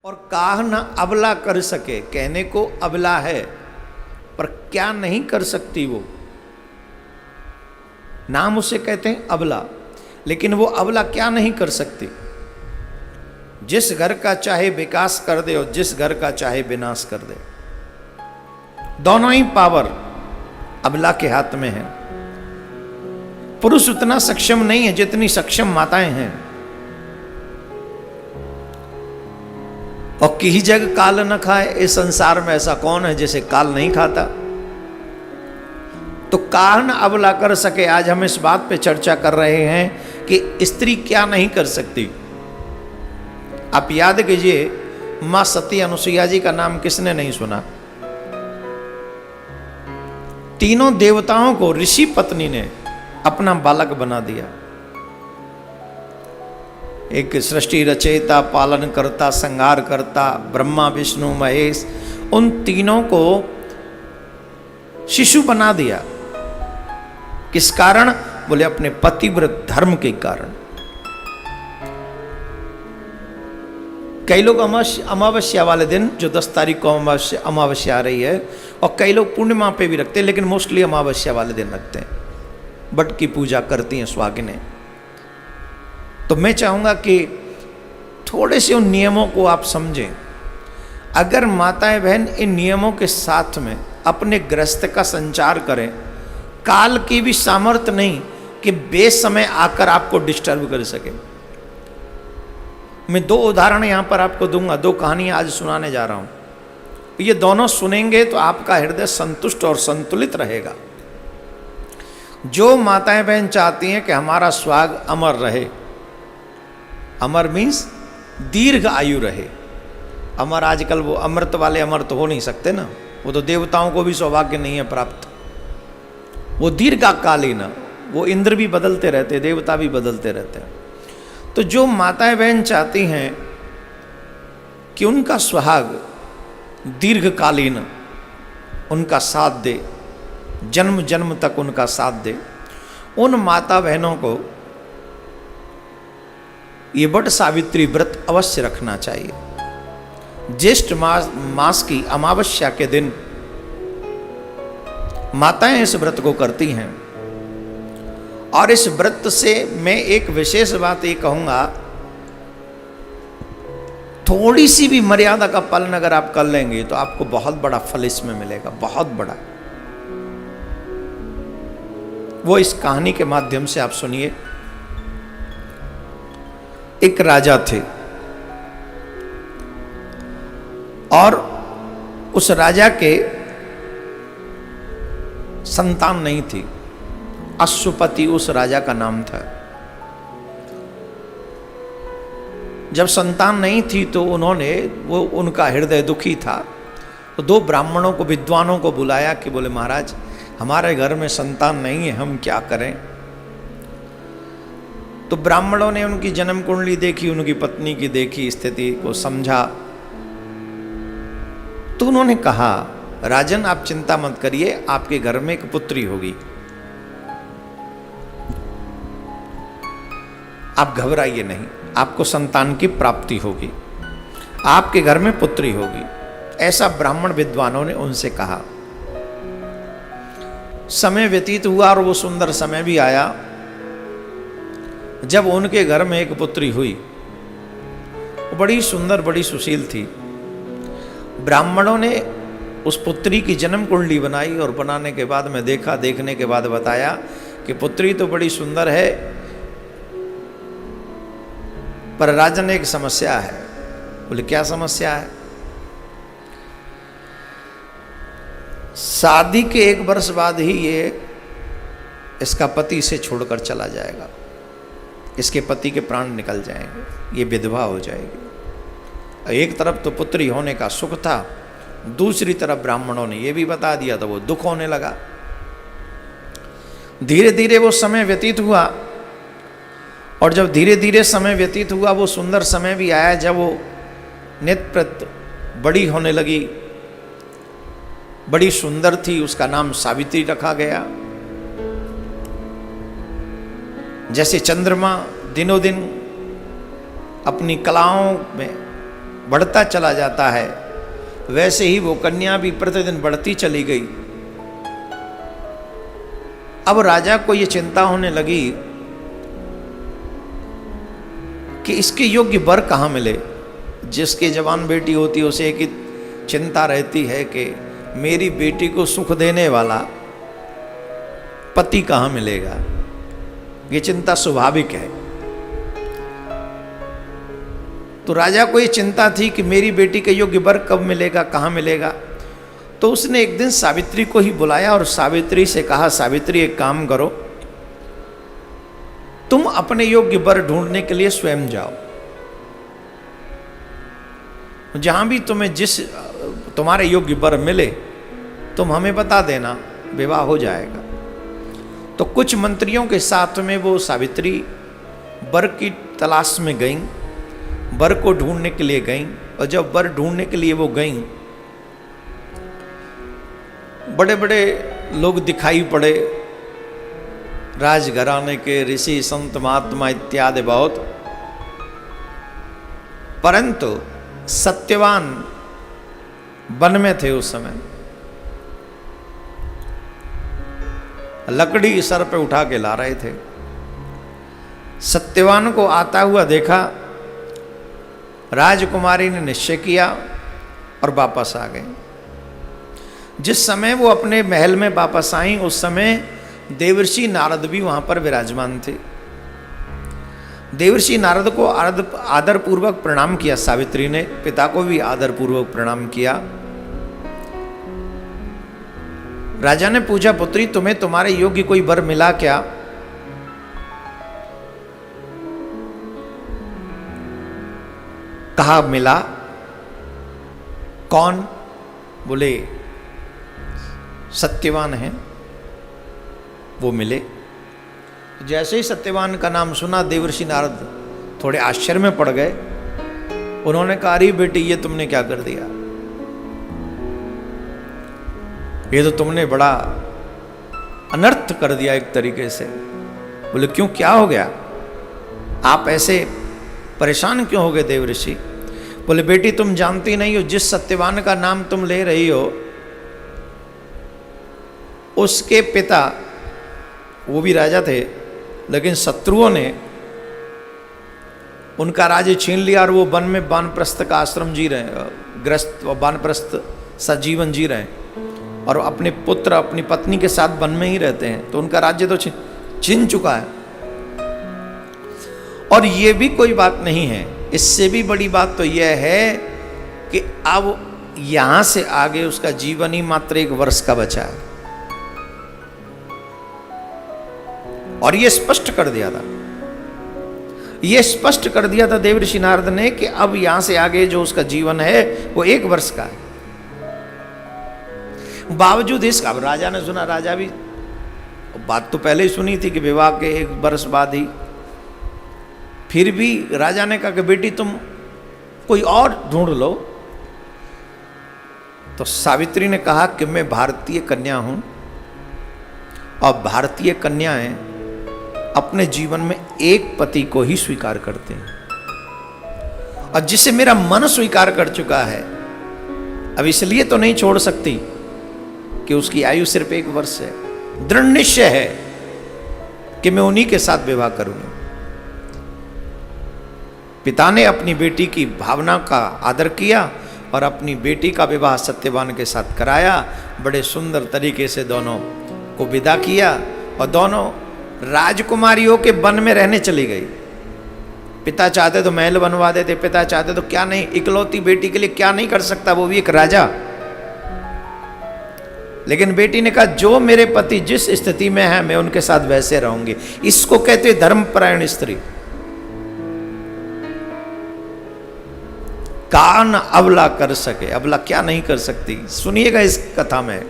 और काह न अबला कर सके, कहने को अबला है पर क्या नहीं कर सकती वो, नाम उसे कहते हैं अबला, लेकिन वो अबला क्या नहीं कर सकती। जिस घर का चाहे विकास कर दे और जिस घर का चाहे विनाश कर दे, दोनों ही पावर अबला के हाथ में है। पुरुष उतना सक्षम नहीं है जितनी सक्षम माताएं हैं। और की जग काल न खाए, इस संसार में ऐसा कौन है जिसे काल नहीं खाता। तो काह न अबला कर सके, आज हम इस बात पे चर्चा कर रहे हैं कि स्त्री क्या नहीं कर सकती। आप याद कीजिए, मां सती अनुसुईया जी का नाम किसने नहीं सुना। तीनों देवताओं को ऋषि पत्नी ने अपना बालक बना दिया। एक सृष्टि रचयिता, पालन करता, संहार करता, ब्रह्मा विष्णु महेश, उन तीनों को शिशु बना दिया। किस कारण? बोले अपने पतिव्रत धर्म के कारण। कई लोग अमावस्या वाले दिन, जो 10 तारीख को अमावस्या आ रही है, और कई लोग पूर्णिमा पे भी रखते हैं, लेकिन मोस्टली अमावस्या वाले दिन रखते हैं। बट की पूजा करती हैं सुहागिनें। तो मैं चाहूंगा कि थोड़े से उन नियमों को आप समझें। अगर माताएं बहन इन नियमों के साथ में अपने गृहस्थ का संचार करें, काल की भी सामर्थ्य नहीं कि बेसमय आकर आपको डिस्टर्ब कर सके। मैं 2 उदाहरण यहां पर आपको दूंगा, 2 कहानियां आज सुनाने जा रहा हूं। ये दोनों सुनेंगे तो आपका हृदय संतुष्ट और संतुलित रहेगा। जो माताएं बहन चाहती हैं कि हमारा सुहाग अमर रहे, अमर मीन्स दीर्घ आयु रहे। अमर, आजकल वो अमृत वाले अमर तो हो नहीं सकते ना, वो तो देवताओं को भी सौभाग्य नहीं है प्राप्त। वो दीर्घकालीन, वो इंद्र भी बदलते रहते, देवता भी बदलते रहते हैं। तो जो माताएं बहन चाहती हैं कि उनका सुहाग दीर्घकालीन उनका साथ दे, जन्म जन्म तक उनका साथ दे, उन माता बहनों को ये वट सावित्री व्रत अवश्य रखना चाहिए। ज्येष्ठ मास की अमावस्या के दिन माताएं इस व्रत को करती हैं। और इस व्रत से मैं एक विशेष बात ये कहूंगा, थोड़ी सी भी मर्यादा का पालन अगर आप कर लेंगे तो आपको बहुत बड़ा फल इसमें मिलेगा, बहुत बड़ा। वो इस कहानी के माध्यम से आप सुनिए। एक राजा थे और उस राजा के संतान नहीं थी। अश्वपति उस राजा का नाम था। जब संतान नहीं थी तो उनका हृदय दुखी था। तो 2 ब्राह्मणों को, विद्वानों को बुलाया कि बोले महाराज, हमारे घर में संतान नहीं है, हम क्या करें। तो ब्राह्मणों ने उनकी जन्म कुंडली देखी, उनकी पत्नी की देखी, स्थिति को समझा। तो उन्होंने कहा, राजन आप चिंता मत करिए, आपके घर में एक पुत्री होगी, आप घबराइए नहीं, आपको संतान की प्राप्ति होगी, आपके घर में पुत्री होगी। ऐसा ब्राह्मण विद्वानों ने उनसे कहा। समय व्यतीत हुआ और वो सुंदर समय भी आया जब उनके घर में एक पुत्री हुई। वो बड़ी सुंदर, बड़ी सुशील थी। ब्राह्मणों ने उस पुत्री की जन्म कुंडली बनाई और बनाने के बाद में देखा, देखने के बाद बताया कि पुत्री तो बड़ी सुंदर है, पर राजन एक समस्या है। बोले क्या समस्या है? शादी के 1 वर्ष बाद ही इसका पति इसे छोड़कर चला जाएगा, इसके पति के प्राण निकल जाएंगे, ये विधवा हो जाएगी। एक तरफ तो पुत्री होने का सुख था, दूसरी तरफ ब्राह्मणों ने ये भी बता दिया, तो वो दुख होने लगा। धीरे धीरे वो समय व्यतीत हुआ, और जब धीरे धीरे समय व्यतीत हुआ, वो सुंदर समय भी आया जब वो नेत्र बड़ी होने लगी, बड़ी सुंदर थी। उसका नाम सावित्री रखा गया। जैसे चंद्रमा दिनों दिन अपनी कलाओं में बढ़ता चला जाता है, वैसे ही वो कन्या भी प्रतिदिन बढ़ती चली गई। अब राजा को ये चिंता होने लगी कि इसके योग्य वर कहाँ मिले। जिसकी जवान बेटी होती है उसे एक ही चिंता रहती है कि मेरी बेटी को सुख देने वाला पति कहाँ मिलेगा। ये चिंता स्वाभाविक है। तो राजा को ये चिंता थी कि मेरी बेटी के योग्य वर कब मिलेगा, कहाँ मिलेगा। तो उसने एक दिन सावित्री को ही बुलाया और सावित्री से कहा, सावित्री एक काम करो, तुम अपने योग्य वर ढूंढने के लिए स्वयं जाओ। जहां भी तुम्हें तुम्हारे योग्य वर मिले तुम हमें बता देना, विवाह हो जाएगा। तो कुछ मंत्रियों के साथ में वो सावित्री वर की तलाश में गईं, वर को ढूंढने के लिए गईं। और जब वर ढूंढने के लिए वो गईं, बड़े बड़े लोग दिखाई पड़े, राजघराने के ऋषि संत महात्मा इत्यादि बहुत, परंतु सत्यवान वन में थे उस समय। लकड़ी सर पे उठा के ला रहे थे। सत्यवान को आता हुआ देखा, राजकुमारी ने निश्चय किया और वापस आ गए। जिस समय वो अपने महल में वापस आई उस समय देवर्षि नारद भी वहां पर विराजमान थे। देवर्षि नारद को आदर पूर्वक प्रणाम किया सावित्री ने, पिता को भी आदर पूर्वक प्रणाम किया। राजा ने पूछा, पुत्री तुम्हें तुम्हारे योग्य कोई वर मिला क्या? कहा मिला। कौन? बोले सत्यवान है, वो मिले। जैसे ही सत्यवान का नाम सुना देवर्षि नारद थोड़े आश्चर्य में पड़ गए। उन्होंने कहा, अरे बेटी ये तुमने क्या कर दिया, ये तो तुमने बड़ा अनर्थ कर दिया एक तरीके से। बोले क्यों, क्या हो गया, आप ऐसे परेशान क्यों हो गए देवर्षि? बोले बेटी तुम जानती नहीं हो, जिस सत्यवान का नाम तुम ले रही हो उसके पिता, वो भी राजा थे, लेकिन शत्रुओं ने उनका राज्य छीन लिया और वो वन में वानप्रस्थ का आश्रम जी रहे हैं, ग्रस्त वानप्रस्थ सा जीवन जी रहे हैं और अपने पुत्र अपनी पत्नी के साथ वन में ही रहते हैं। तो उनका राज्य तो छीन चुका है। और ये भी कोई बात नहीं है, इससे भी बड़ी बात तो यह है कि अब यहां से आगे उसका जीवन ही मात्र 1 वर्ष का बचा है। और ये स्पष्ट कर दिया था, ये स्पष्ट कर दिया था देवर्षि नारद ने कि अब यहां से आगे जो उसका जीवन है वो 1 वर्ष का है। बावजूद इसका, अब राजा ने सुना, राजा भी बात तो पहले ही सुनी थी कि विवाह के 1 वर्ष बाद ही, फिर भी राजा ने कहा कि बेटी तुम कोई और ढूंढ लो। तो सावित्री ने कहा कि मैं भारतीय कन्या हूं और भारतीय कन्याएं अपने जीवन में एक पति को ही स्वीकार करते हैं, और जिसे मेरा मन स्वीकार कर चुका है अब इसलिए तो नहीं छोड़ सकती कि उसकी आयु सिर्फ 1 वर्ष है। दृढ़ निश्चय है कि मैं उन्हीं के साथ विवाह करूंगा। पिता ने अपनी बेटी की भावना का आदर किया और अपनी बेटी का विवाह सत्यवान के साथ कराया। बड़े सुंदर तरीके से दोनों को विदा किया और दोनों राजकुमारियों के वन में रहने चली गई। पिता चाहते तो महल बनवा देते, पिता चाहते तो क्या नहीं, इकलौती बेटी के लिए क्या नहीं कर सकता, वो भी एक राजा। लेकिन बेटी ने कहा जो मेरे पति जिस स्थिति में है मैं उनके साथ वैसे रहूंगी। इसको कहते धर्मपरायण स्त्री। कान अबला कर सके, अबला क्या नहीं कर सकती, सुनिएगा इस कथा में।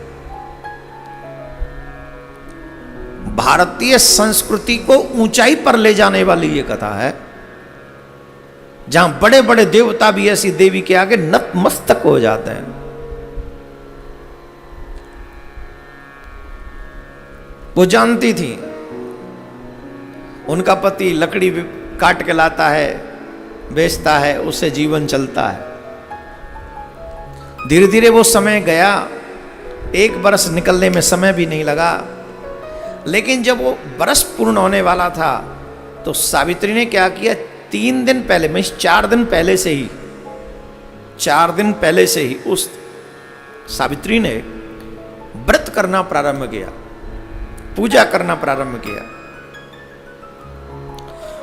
भारतीय संस्कृति को ऊंचाई पर ले जाने वाली ये कथा है, जहां बड़े बड़े देवता भी ऐसी देवी के आगे नतमस्तक हो जाते हैं। वो जानती थी उनका पति लकड़ी काट के लाता है, बेचता है, उससे जीवन चलता है। धीरे धीरे वो समय गया, 1 बरस निकलने में समय भी नहीं लगा। लेकिन जब वो बरस पूर्ण होने वाला था तो सावित्री ने क्या किया, 3 दिन पहले, मैं 4 दिन पहले से ही, 4 दिन पहले से ही उस सावित्री ने व्रत करना प्रारंभ किया, पूजा करना प्रारंभ किया।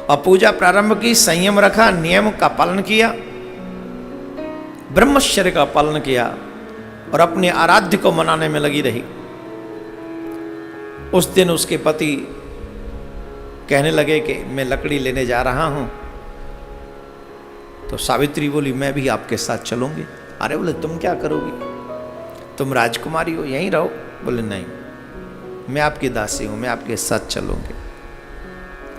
और पूजा प्रारंभ की, संयम रखा, नियम का पालन किया, ब्रह्मचर्य का पालन किया और अपने आराध्य को मनाने में लगी रही। उस दिन उसके पति कहने लगे कि मैं लकड़ी लेने जा रहा हूं। तो सावित्री बोली मैं भी आपके साथ चलूंगी। अरे बोले तुम क्या करोगी, तुम राजकुमारी हो, यहीं रहो। बोले नहीं, मैं आपकी दासी हूं, मैं आपके साथ चलूंगी।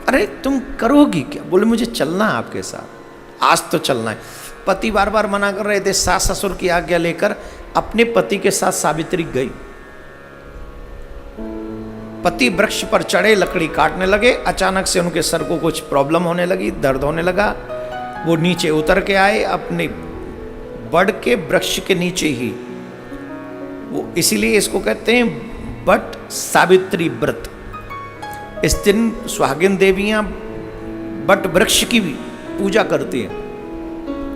अरे तुम करोगी क्या? बोले मुझे चलना है आपके साथ, आज तो चलना है। पति बार बार मना कर रहे थे, सास ससुर की आज्ञा लेकर अपने पति के साथ सावित्री गई। पति वृक्ष पर चढ़े, लकड़ी काटने लगे। अचानक से उनके सर को कुछ प्रॉब्लम होने लगी, दर्द होने लगा। वो नीचे उतर के आए, अपने बड़ के वृक्ष के नीचे ही। वो इसीलिए इसको कहते हैं बट सावित्री व्रत। इस दिन सुहागिन देवियां बट वृक्ष की भी पूजा करती हैं।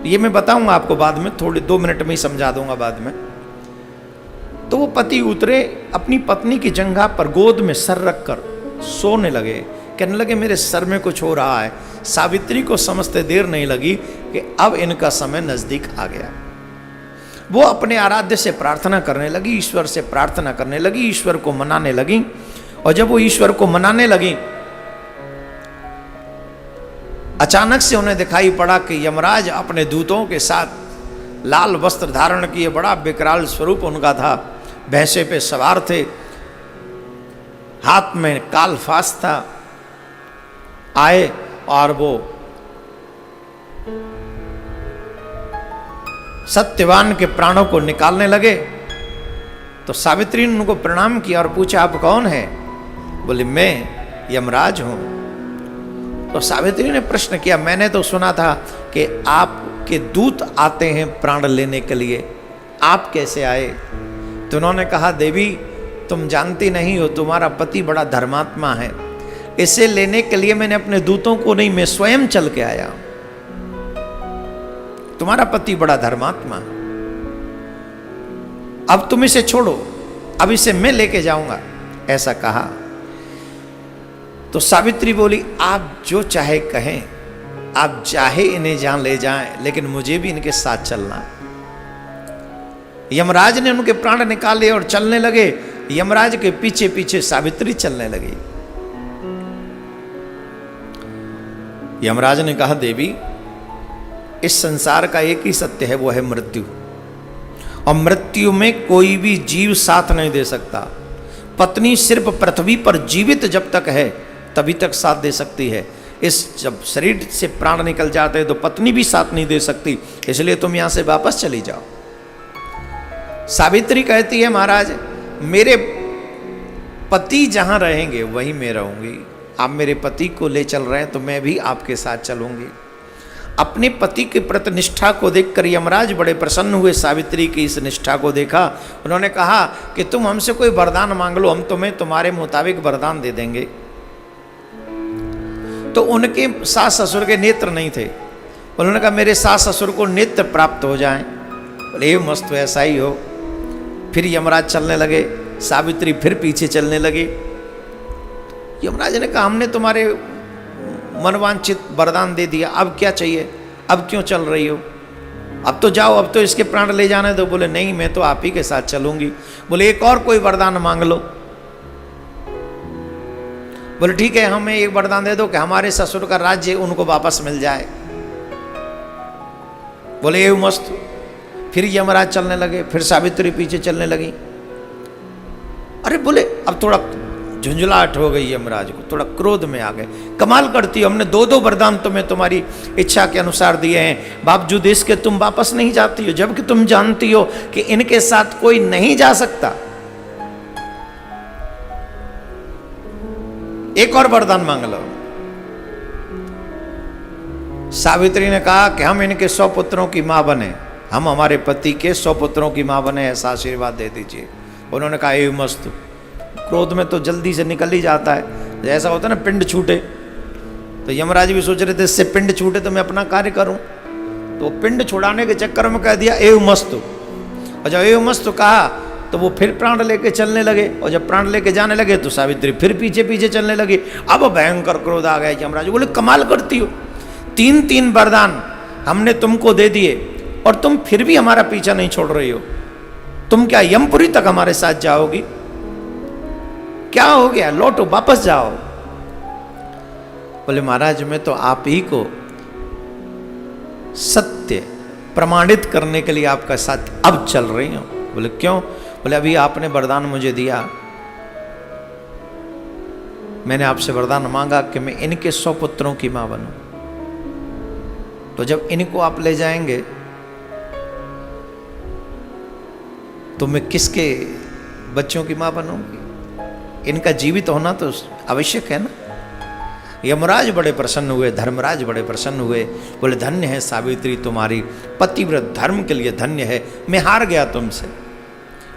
ये मैं बताऊंगा आपको बाद में, थोड़े 2 मिनट में ही समझा दूंगा बाद में। तो वो पति उतरे, अपनी पत्नी की जंघा पर गोद में सर रखकर सोने लगे। कहने लगे मेरे सर में कुछ हो रहा है। सावित्री को समझते देर नहीं लगी कि अब इनका समय नजदीक आ गया। वो अपने आराध्य से प्रार्थना करने लगी, ईश्वर से प्रार्थना करने लगी, ईश्वर को मनाने लगी। और जब वो ईश्वर को मनाने लगी, अचानक से उन्हें दिखाई पड़ा कि यमराज अपने दूतों के साथ लाल वस्त्र धारण किए, बड़ा विकराल स्वरूप उनका था, भैंसे पे सवार थे, हाथ में कालफास था। आए और वो सत्यवान के प्राणों को निकालने लगे। तो सावित्री ने उनको प्रणाम किया और पूछा आप कौन हैं? बोले मैं यमराज हूं। तो सावित्री ने प्रश्न किया, मैंने तो सुना था कि आपके दूत आते हैं प्राण लेने के लिए, आप कैसे आए? तो उन्होंने कहा देवी तुम जानती नहीं हो, तुम्हारा पति बड़ा धर्मात्मा है, इसे लेने के लिए मैंने अपने दूतों को नहीं, मैं स्वयं चल के आया। तुम्हारा पति बड़ा धर्मात्मा, अब तुम इसे छोड़ो, अब इसे मैं लेके जाऊंगा, ऐसा कहा। तो सावित्री बोली आप जो चाहे कहें, आप चाहे इन्हें जहां ले जाएं, लेकिन मुझे भी इनके साथ चलना। यमराज ने उनके प्राण निकाले और चलने लगे। यमराज के पीछे पीछे सावित्री चलने लगी। यमराज ने कहा देवी इस संसार का एक ही सत्य है, वो है मृत्यु, और मृत्यु में कोई भी जीव साथ नहीं दे सकता। पत्नी सिर्फ पृथ्वी पर जीवित जब तक है तभी तक साथ दे सकती है। इस जब शरीर से प्राण निकल जाते हैं तो पत्नी भी साथ नहीं दे सकती, इसलिए तुम यहां से वापस चली जाओ। सावित्री कहती है महाराज मेरे पति जहां रहेंगे वहीं मैं रहूंगी, आप मेरे पति को ले चल रहे हैं तो मैं भी आपके साथ चलूंगी। अपने पति के प्रति निष्ठा को देखकर यमराज बड़े प्रसन्न हुए। सावित्री की इस निष्ठा को देखा, उन्होंने कहा कि तुम हमसे कोई वरदान मांग लो, हम तुम्हें तुम्हारे मुताबिक वरदान दे देंगे। तो उनके सास ससुर के नेत्र नहीं थे, उन्होंने कहा मेरे सास ससुर को नेत्र प्राप्त हो जाएं। बोले मस्त ऐसा ही हो। फिर यमराज चलने लगे, सावित्री फिर पीछे चलने लगी। यमराज ने कहा हमने तुम्हारे मनवांछित वरदान दे दिया, अब क्या चाहिए, अब क्यों चल रही हो, अब तो जाओ, अब तो इसके प्राण ले जाने दो। बोले नहीं मैं तो आप ही के साथ चलूंगी। बोले एक और कोई वरदान मांग लो। बोले ठीक है हमें एक वरदान दे दो कि हमारे ससुर का राज्य उनको वापस मिल जाए। बोले ये मस्त। फिर यमराज चलने लगे, फिर सावित्री पीछे चलने लगी। अरे बोले अब थोड़ा झुंझलाहट हो गई, यमराज को थोड़ा क्रोध में आ गए। कमाल करती हो, हमने 2-2 वरदान तुम्हें तुम्हारी इच्छा के अनुसार दिए हैं, बावजूद इसके तुम वापस नहीं जाती हो, जबकि तुम जानती हो कि इनके साथ कोई नहीं जा सकता। एक और वरदान मांग लो। सावित्री ने कहा कि हम इनके 100 पुत्रों की मां बने, हम हमारे पति के 100 पुत्रों की माँ बने, ऐसा आशीर्वाद दे दीजिए। उन्होंने कहा एवं मस्तु। क्रोध में तो जल्दी से निकल ही जाता है, जैसा होता है ना पिंड छूटे, तो यमराज भी सोच रहे थे इससे पिंड छूटे तो मैं अपना कार्य करूं, तो पिंड छुड़ाने के चक्कर में कह दिया एवं मस्तु। और जब एवं मस्तु कहा तो वो फिर प्राण लेके चलने लगे, और जब प्राण लेके जाने लगे तो सावित्री फिर पीछे पीछे चलने लगी। अब भयंकर क्रोध आ गया यमराज, बोले कमाल करती हो, 3 वरदान हमने तुमको दे दिए और तुम फिर भी हमारा पीछा नहीं छोड़ रही हो, तुम क्या यमपुरी तक हमारे साथ जाओगी? क्या हो गया, लौटो वापस जाओ। बोले महाराज मैं तो आप ही को सत्य प्रमाणित करने के लिए आपका साथ अब चल रही हूं। बोले क्यों? बोले अभी आपने वरदान मुझे दिया, मैंने आपसे वरदान मांगा कि मैं इनके 100 पुत्रों की मां बनूं, तो जब इनको आप ले जाएंगे तो मैं किसके बच्चों की मां बनूंगी? इनका जीवित होना तो आवश्यक है ना। यमराज बड़े प्रसन्न हुए, धर्मराज बड़े प्रसन्न हुए, बोले धन्य है सावित्री, तुम्हारी पतिव्रत धर्म के लिए धन्य है, मैं हार गया तुमसे,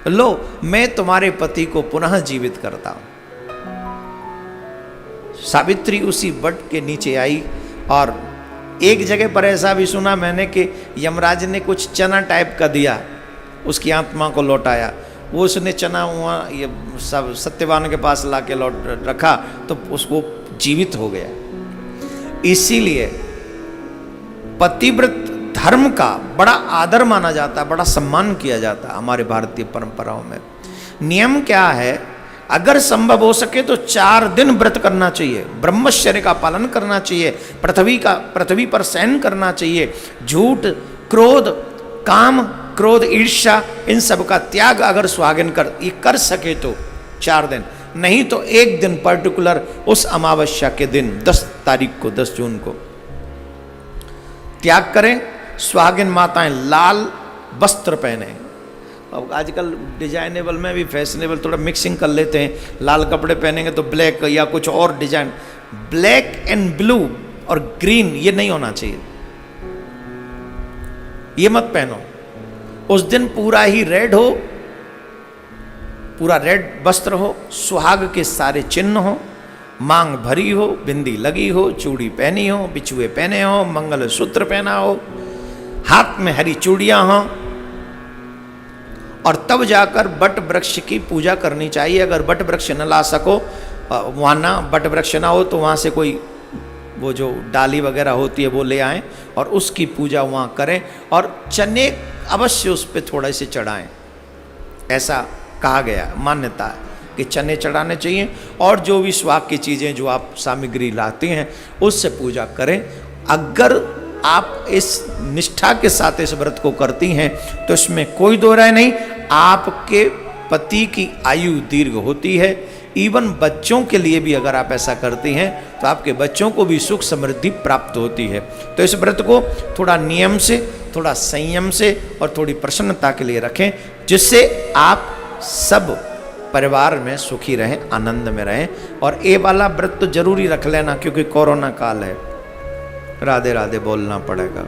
लो मैं तुम्हारे पति को पुनः जीवित करता हूं। सावित्री उसी वट के नीचे आई, और एक जगह पर ऐसा भी सुना मैंने कि यमराज ने कुछ चना टाइप का दिया, उसकी आत्मा को लौटाया। वो उसने चना वहाँ ये सब सत्यवान के पास ला के लौट रखा तो उसको जीवित हो गया। इसीलिए पतिव्रत धर्म का बड़ा आदर माना जाता है, बड़ा सम्मान किया जाता है हमारे भारतीय परंपराओं में। नियम क्या है, अगर संभव हो सके तो 4 दिन व्रत करना चाहिए, ब्रह्मचर्य का पालन करना चाहिए, पृथ्वी पर शयन करना चाहिए, झूठ, क्रोध, काम, क्रोध, ईर्ष्या, इन सब का त्याग अगर सुहागिन कर सके तो 4 दिन, नहीं तो 1 दिन पर्टिकुलर उस अमावस्या के दिन 10 तारीख को, 10 जून को त्याग करें। सुहागिन माताएं लाल वस्त्र पहने। अब आजकल डिजाइनेबल में भी फैशनेबल थोड़ा मिक्सिंग कर लेते हैं, लाल कपड़े पहनेंगे तो ब्लैक या कुछ और डिजाइन, ब्लैक एंड ब्लू और ग्रीन ये नहीं होना चाहिए, ये मत पहनो। उस दिन पूरा ही रेड हो, पूरा रेड वस्त्र हो, सुहाग के सारे चिन्ह हो, मांग भरी हो, बिंदी लगी हो, चूड़ी पहनी हो, बिछुए पहने हो, मंगल सूत्र पहना हो, हाथ में हरी चूड़ियां हो, और तब जाकर बट वृक्ष की पूजा करनी चाहिए। अगर बट वृक्ष न ला सको, वहाँ ना बट वृक्ष ना हो तो वहाँ से कोई वो जो डाली वगैरह होती है वो ले आएं और उसकी पूजा वहाँ करें, और चने अवश्य उस पर थोड़े से चढ़ाएं। ऐसा कहा गया, मान्यता है कि चने चढ़ाने चाहिए, और जो भी सुहाग की चीज़ें जो आप सामग्री लाते हैं उससे पूजा करें। अगर आप इस निष्ठा के साथ इस व्रत को करती हैं तो इसमें कोई दो राय नहीं, आपके पति की आयु दीर्घ होती है। इवन बच्चों के लिए भी अगर आप ऐसा करती हैं तो आपके बच्चों को भी सुख समृद्धि प्राप्त होती है। तो इस व्रत को थोड़ा नियम से, थोड़ा संयम से और थोड़ी प्रसन्नता के लिए रखें, जिससे आप सब परिवार में सुखी रहें, आनंद में रहें। और ये वाला व्रत तो जरूरी रख लेना, क्योंकि कोरोना काल है, राधे राधे बोलना पड़ेगा।